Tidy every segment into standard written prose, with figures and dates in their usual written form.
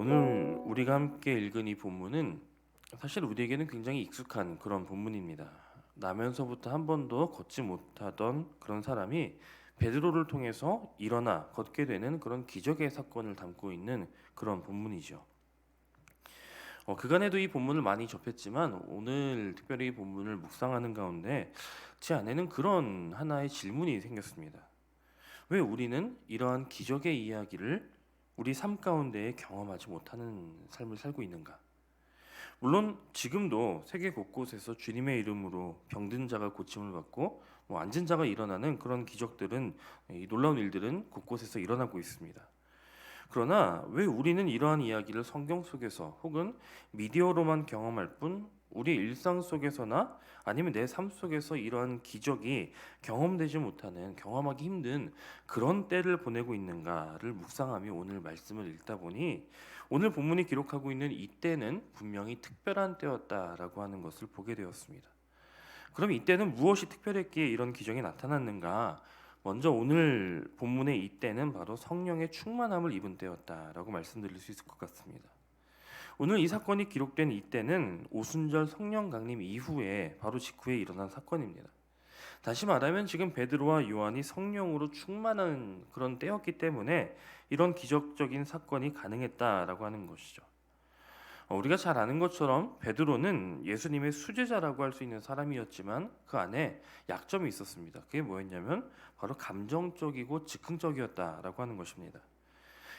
오늘 우리가 함께 읽은 이 본문은 사실 우리에게는 굉장히 익숙한 그런 본문입니다. 나면서부터 한 번도 걷지 못하던 그런 사람이 베드로를 통해서 일어나 걷게 되는 그런 기적의 사건을 담고 있는 그런 본문이죠. 그간에도 이 본문을 많이 접했지만 오늘 특별히 이 본문을 묵상하는 가운데 제 안에는 그런 하나의 질문이 생겼습니다. 왜 우리는 이러한 기적의 이야기를 우리 삶 가운데 경험하지 못하는 삶을 살고 있는가? 물론 지금도 세계 곳곳에서 주님의 이름으로 병든 자가 고침을 받고 앉은 자가 일어나는 그런 기적들은, 이 놀라운 일들은 곳곳에서 일어나고 있습니다. 그러나 왜 우리는 이러한 이야기를 성경 속에서 혹은 미디어로만 경험할 뿐 우리 일상 속에서나 아니면 내 삶 속에서 이러한 기적이 경험되지 못하는, 경험하기 힘든 그런 때를 보내고 있는가를 묵상하며 오늘 말씀을 읽다 보니 오늘 본문이 기록하고 있는 이 때는 분명히 특별한 때였다라고 하는 것을 보게 되었습니다. 그럼 이 때는 무엇이 특별했기에 이런 기적이 나타났는가? 먼저 오늘 본문의 이 때는 바로 성령의 충만함을 입은 때였다라고 말씀드릴 수 있을 것 같습니다. 오늘 이 사건이 기록된 이 때는 오순절 성령 강림 이후에 바로 직후에 일어난 사건입니다. 다시 말하면 지금 베드로와 요한이 성령으로 충만한 그런 때였기 때문에 이런 기적적인 사건이 가능했다라고 하는 것이죠. 우리가 잘 아는 것처럼 베드로는 예수님의 수제자라고 할 수 있는 사람이었지만 그 안에 약점이 있었습니다. 그게 뭐였냐면 바로 감정적이고 즉흥적이었다라고 하는 것입니다.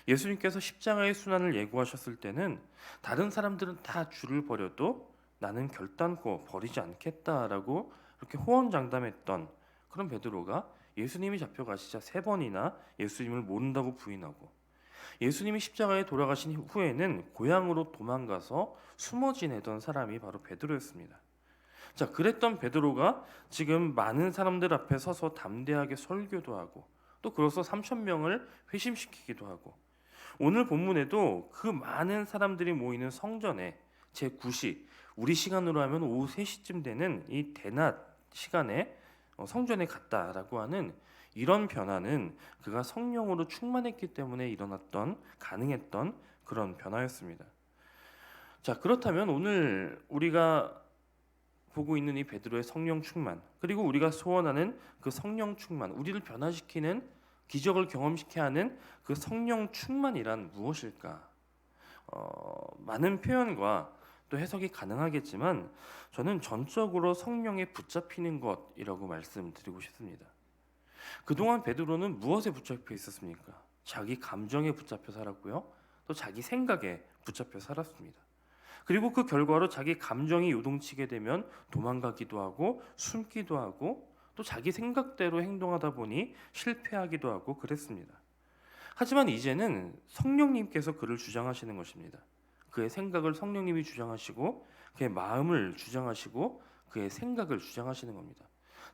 예수님께서 십자가의 순환을 예고하셨을 때는 다른 사람들은 다 줄을 버려도 나는 결단코 버리지 않겠다라고 이렇게 호언장담했던 그런 베드로가 예수님이 잡혀가시자 3번이나 예수님을 모른다고 부인하고, 예수님이 십자가에 돌아가신 후에는 고향으로 도망가서 숨어 지내던 사람이 바로 베드로였습니다. 자, 그랬던 베드로가 지금 많은 사람들 앞에 서서 담대하게 설교도 하고 또 그로써 3천 명을 회심시키기도 하고, 오늘 본문에도 그 많은 사람들이 모이는 성전에 제9시, 우리 시간으로 하면 오후 3시쯤 되는 이 대낮 시간에 성전에 갔다라고 하는 이런 변화는 그가 성령으로 충만했기 때문에 일어났던, 가능했던 그런 변화였습니다. 자, 그렇다면 오늘 우리가 보고 있는 이 베드로의 성령 충만, 그리고 우리가 소원하는 그 성령 충만, 우리를 변화시키는, 기적을 경험시켜야 하는 그 성령 충만이란 무엇일까? 많은 표현과 또 해석이 가능하겠지만 저는 전적으로 성령에 붙잡히는 것이라고 말씀드리고 싶습니다. 그동안 베드로는 무엇에 붙잡혀 있었습니까? 자기 감정에 붙잡혀 살았고요. 또 자기 생각에 붙잡혀 살았습니다. 그리고 그 결과로 자기 감정이 요동치게 되면 도망가기도 하고 숨기도 하고 또 자기 생각대로 행동하다 보니 실패하기도 하고 그랬습니다. 하지만 이제는 성령님께서 그를 주장하시는 것입니다. 그의 생각을 성령님이 주장하시고 그의 마음을 주장하시고 그의 생각을 주장하시는 겁니다.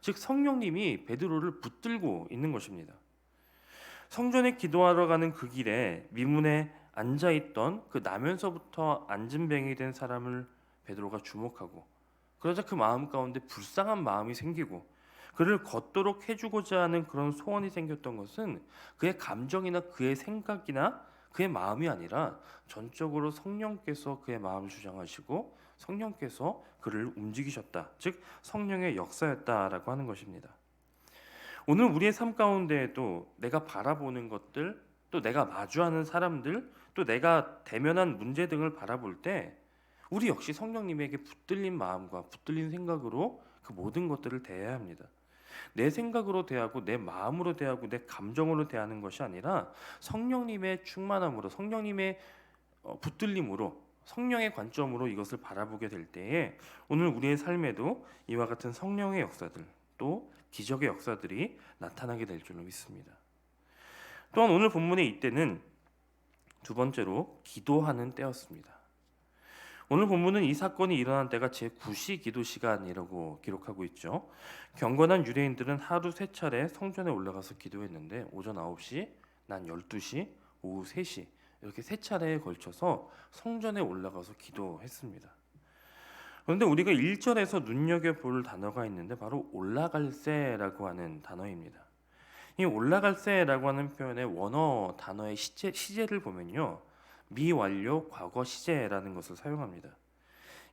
즉 성령님이 베드로를 붙들고 있는 것입니다. 성전에 기도하러 가는 그 길에 미문에 앉아있던 그 나면서부터 안진뱅이 된 사람을 베드로가 주목하고, 그러자 그 마음 가운데 불쌍한 마음이 생기고 그를 걷도록 해주고자 하는 그런 소원이 생겼던 것은 그의 감정이나 그의 생각이나 그의 마음이 아니라 전적으로 성령께서 그의 마음을 주장하시고 성령께서 그를 움직이셨다, 즉 성령의 역사였다라고 하는 것입니다. 오늘 우리의 삶 가운데에도 내가 바라보는 것들, 또 내가 마주하는 사람들, 또 내가 대면한 문제 등을 바라볼 때 우리 역시 성령님에게 붙들린 마음과 붙들린 생각으로 그 모든 것들을 대해야 합니다. 내 생각으로 대하고 내 마음으로 대하고 내 감정으로 대하는 것이 아니라 성령님의 충만함으로, 성령님의 붙들림으로, 성령의 관점으로 이것을 바라보게 될 때에 오늘 우리의 삶에도 이와 같은 성령의 역사들, 또 기적의 역사들이 나타나게 될 줄로 믿습니다. 또한 오늘 본문의 이때는 두 번째로 기도하는 때였습니다. 오늘 본문은 이 사건이 일어난 때가 제9시 기도 시간이라고 기록하고 있죠. 경건한 유대인들은 하루 3차례 성전에 올라가서 기도했는데 오전 9시, 낮 12시, 오후 3시 이렇게 3차례에 걸쳐서 성전에 올라가서 기도했습니다. 그런데 우리가 1절에서 눈여겨볼 단어가 있는데 바로 올라갈새라고 하는 단어입니다. 이 올라갈새라고 하는 표현의 원어 단어의 시제를 보면요, 미완료 과거 시제라는 것을 사용합니다.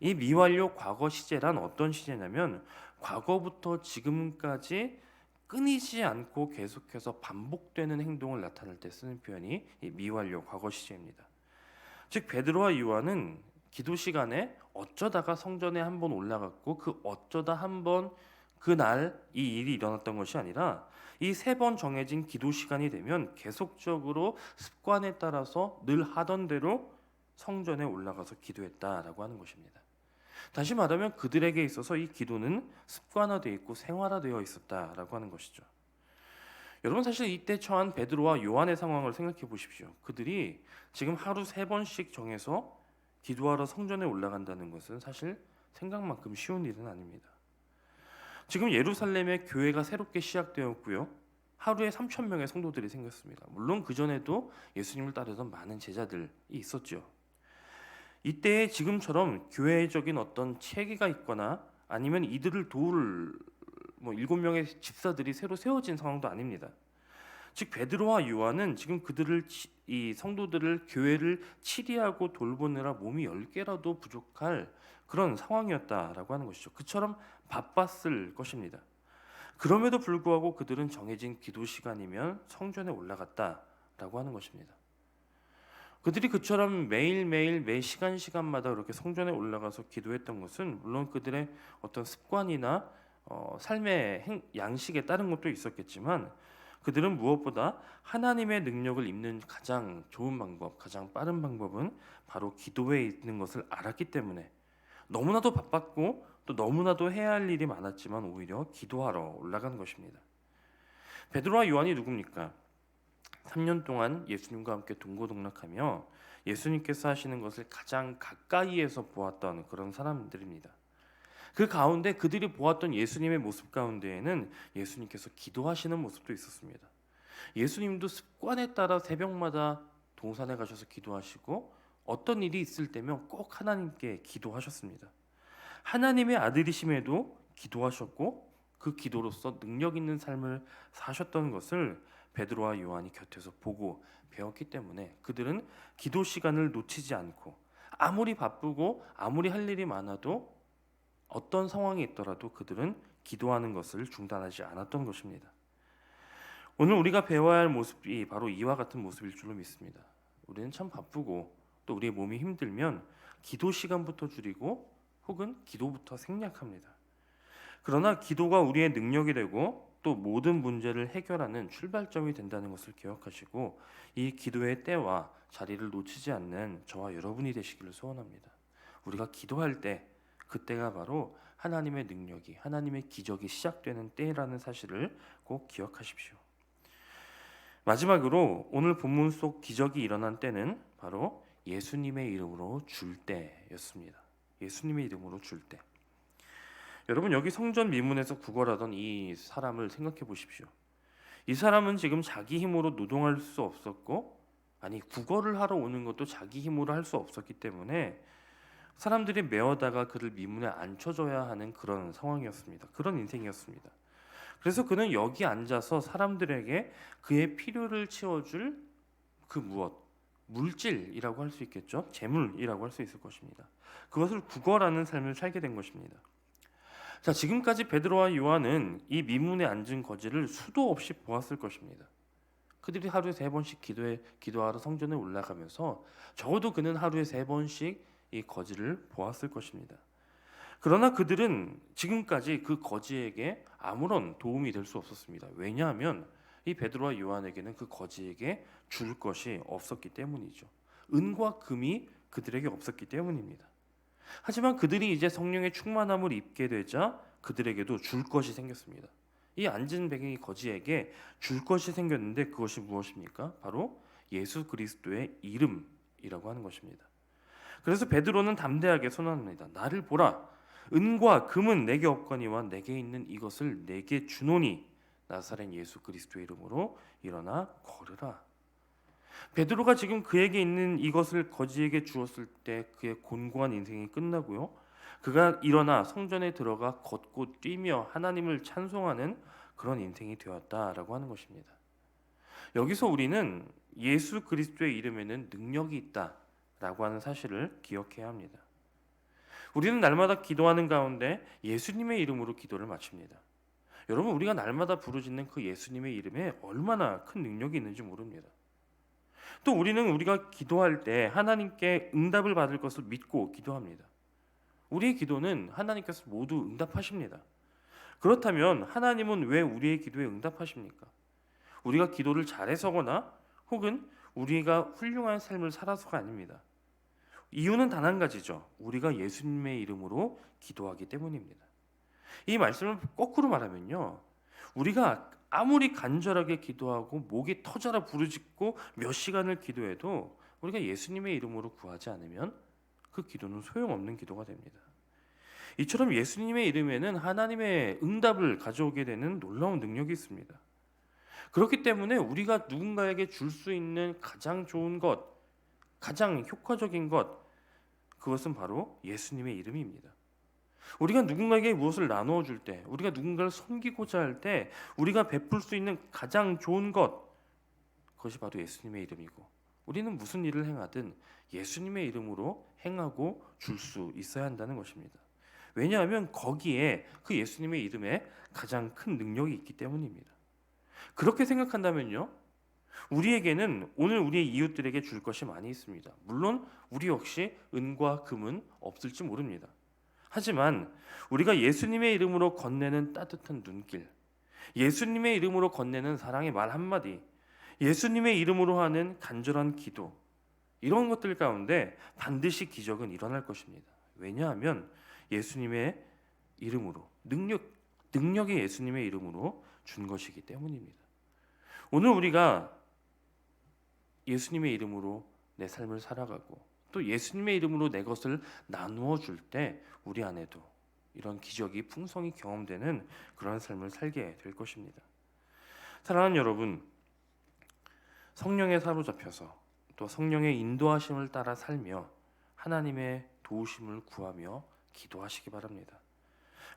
이 미완료 과거 시제란 어떤 시제냐면 과거부터 지금까지 끊이지 않고 계속해서 반복되는 행동을 나타낼 때 쓰는 표현이 이 미완료 과거 시제입니다. 즉 베드로와 요한은 기도 시간에 어쩌다가 성전에 한번 올라갔고 그 어쩌다 한번 그날 이 일이 일어났던 것이 아니라 이 세 번 정해진 기도 시간이 되면 계속적으로 습관에 따라서 늘 하던 대로 성전에 올라가서 기도했다라고 하는 것입니다. 다시 말하면 그들에게 있어서 이 기도는 습관화되어 있고 생활화되어 있었다라고 하는 것이죠. 여러분 사실 이때 처한 베드로와 요한의 상황을 생각해 보십시오. 그들이 지금 하루 3번씩 정해서 기도하러 성전에 올라간다는 것은 사실 생각만큼 쉬운 일은 아닙니다. 지금 예루살렘에 교회가 새롭게 시작되었고요. 하루에 3,000명의 성도들이 생겼습니다. 물론 그전에도 예수님을 따르던 많은 제자들이 있었죠. 이때에 지금처럼 교회적인 어떤 체계가 있거나 아니면 이들을 도울 7명의 집사들이 새로 세워진 상황도 아닙니다. 즉 베드로와 요한은 지금 이 성도들을 교회를 치리하고 돌보느라 몸이 10개라도 부족할 그런 상황이었다라고 하는 것이죠. 그처럼 바빴을 것입니다. 그럼에도 불구하고 그들은 정해진 기도 시간이면 성전에 올라갔다라고 하는 것입니다. 그들이 그처럼 매일매일 매 시간마다 그렇게 성전에 올라가서 기도했던 것은 물론 그들의 어떤 습관이나 삶의 양식에 따른 것도 있었겠지만 그들은 무엇보다 하나님의 능력을 입는 가장 좋은 방법, 가장 빠른 방법은 바로 기도에 있는 것을 알았기 때문에 너무나도 바빴고 또 너무나도 해야 할 일이 많았지만 오히려 기도하러 올라간 것입니다. 베드로와 요한이 누굽니까? 3년 동안 예수님과 함께 동고동락하며 예수님께서 하시는 것을 가장 가까이에서 보았던 그런 사람들입니다. 그 가운데 그들이 보았던 예수님의 모습 가운데에는 예수님께서 기도하시는 모습도 있었습니다. 예수님도 습관에 따라 새벽마다 동산에 가셔서 기도하시고 어떤 일이 있을 때면 꼭 하나님께 기도하셨습니다. 하나님의 아들이심에도 기도하셨고 그 기도로서 능력 있는 삶을 사셨던 것을 베드로와 요한이 곁에서 보고 배웠기 때문에 그들은 기도 시간을 놓치지 않고 아무리 바쁘고 아무리 할 일이 많아도 어떤 상황이 있더라도 그들은 기도하는 것을 중단하지 않았던 것입니다. 오늘 우리가 배워야 할 모습이 바로 이와 같은 모습일 줄로 믿습니다. 우리는 참 바쁘고 또 우리의 몸이 힘들면 기도 시간부터 줄이고 혹은 기도부터 생략합니다. 그러나 기도가 우리의 능력이 되고 또 모든 문제를 해결하는 출발점이 된다는 것을 기억하시고 이 기도의 때와 자리를 놓치지 않는 저와 여러분이 되시기를 소원합니다. 우리가 기도할 때 그때가 바로 하나님의 능력이, 하나님의 기적이 시작되는 때라는 사실을 꼭 기억하십시오. 마지막으로 오늘 본문 속 기적이 일어난 때는 바로 예수님의 이름으로 줄 때였습니다. 예수님의 이름으로 줄 때. 여러분 여기 성전 미문에서 구걸하던 이 사람을 생각해 보십시오. 이 사람은 지금 자기 힘으로 노동할 수 없었고 아니 구걸을 하러 오는 것도 자기 힘으로 할 수 없었기 때문에 사람들이 메어다가 그를 미문에 앉혀줘야 하는 그런 상황이었습니다. 그런 인생이었습니다. 그래서 그는 여기 앉아서 사람들에게 그의 필요를 채워줄 그 물질이라고 할 수 있겠죠. 재물이라고 할 수 있을 것입니다. 그것을 구걸하는 삶을 살게 된 것입니다. 자, 지금까지 베드로와 요한은 이 미문에 앉은 거지를 수도 없이 보았을 것입니다. 그들이 하루에 3번씩 기도하러 성전에 올라가면서 적어도 그는 하루에 3번씩 이 거지를 보았을 것입니다. 그러나 그들은 지금까지 그 거지에게 아무런 도움이 될 수 없었습니다. 왜냐하면 이 베드로와 요한에게는 그 거지에게 줄 것이 없었기 때문이죠. 은과 금이 그들에게 없었기 때문입니다. 하지만 그들이 이제 성령의 충만함을 입게 되자 그들에게도 줄 것이 생겼습니다. 이 앉은 백이 거지에게 줄 것이 생겼는데 그것이 무엇입니까? 바로 예수 그리스도의 이름이라고 하는 것입니다. 그래서 베드로는 담대하게 선언합니다. 나를 보라. 은과 금은 내게 없거니와 내게 있는 이것을 내게 주노니 나사렛 예수 그리스도의 이름으로 일어나 걸으라. 베드로가 지금 그에게 있는 이것을 거지에게 주었을 때 그의 곤고한 인생이 끝나고요. 그가 일어나 성전에 들어가 걷고 뛰며 하나님을 찬송하는 그런 인생이 되었다라고 하는 것입니다. 여기서 우리는 예수 그리스도의 이름에는 능력이 있다. 라고 하는 사실을 기억해야 합니다. 우리는 날마다 기도하는 가운데 예수님의 이름으로 기도를 마칩니다. 여러분, 우리가 날마다 부르짖는 그 예수님의 이름에 얼마나 큰 능력이 있는지 모릅니다. 또 우리는 우리가 기도할 때 하나님께 응답을 받을 것을 믿고 기도합니다. 우리의 기도는 하나님께서 모두 응답하십니다. 그렇다면 하나님은 왜 우리의 기도에 응답하십니까? 우리가 기도를 잘해서거나 혹은 우리가 훌륭한 삶을 살아서가 아닙니다. 이유는 단 한 가지죠. 우리가 예수님의 이름으로 기도하기 때문입니다. 이 말씀을 거꾸로 말하면요, 우리가 아무리 간절하게 기도하고 목이 터져라 부르짖고 몇 시간을 기도해도 우리가 예수님의 이름으로 구하지 않으면 그 기도는 소용없는 기도가 됩니다. 이처럼 예수님의 이름에는 하나님의 응답을 가져오게 되는 놀라운 능력이 있습니다. 그렇기 때문에 우리가 누군가에게 줄 수 있는 가장 좋은 것, 가장 효과적인 것, 그것은 바로 예수님의 이름입니다. 우리가 누군가에게 무엇을 나누어 줄 때, 우리가 누군가를 섬기고자 할 때 우리가 베풀 수 있는 가장 좋은 것, 그것이 바로 예수님의 이름이고, 우리는 무슨 일을 행하든 예수님의 이름으로 행하고 줄 수 있어야 한다는 것입니다. 왜냐하면 거기에 그 예수님의 이름에 가장 큰 능력이 있기 때문입니다. 그렇게 생각한다면요, 우리에게는 오늘 우리의 이웃들에게 줄 것이 많이 있습니다. 물론 우리 역시 은과 금은 없을지 모릅니다. 하지만 우리가 예수님의 이름으로 건네는 따뜻한 눈길, 예수님의 이름으로 건네는 사랑의 말 한마디, 예수님의 이름으로 하는 간절한 기도, 이런 것들 가운데 반드시 기적은 일어날 것입니다. 왜냐하면 예수님의 이름으로, 능력이 예수님의 이름으로 준 것이기 때문입니다. 오늘 우리가 예수님의 이름으로 내 삶을 살아가고 또 예수님의 이름으로 내 것을 나누어 줄 때 우리 안에도 이런 기적이 풍성히 경험되는 그런 삶을 살게 될 것입니다. 사랑하는 여러분, 성령에 사로잡혀서 또 성령의 인도하심을 따라 살며 하나님의 도우심을 구하며 기도하시기 바랍니다.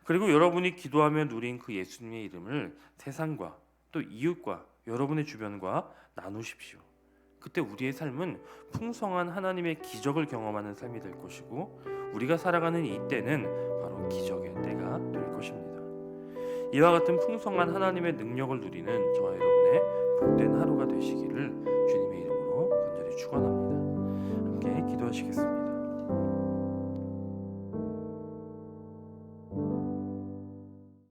그리고 여러분이 기도하며 누린 그 예수님의 이름을 세상과 또 이웃과 여러분의 주변과 나누십시오. 그때 우리의 삶은 풍성한 하나님의 기적을 경험하는 삶이 될 것이고, 우리가 살아가는 이 때는 바로 기적의 때가 될 것입니다. 이와 같은 풍성한 하나님의 능력을 누리는 저와 여러분의 복된 하루가 되시기를 주님의 이름으로 간절히 축원합니다. 함께 기도하시겠습니다.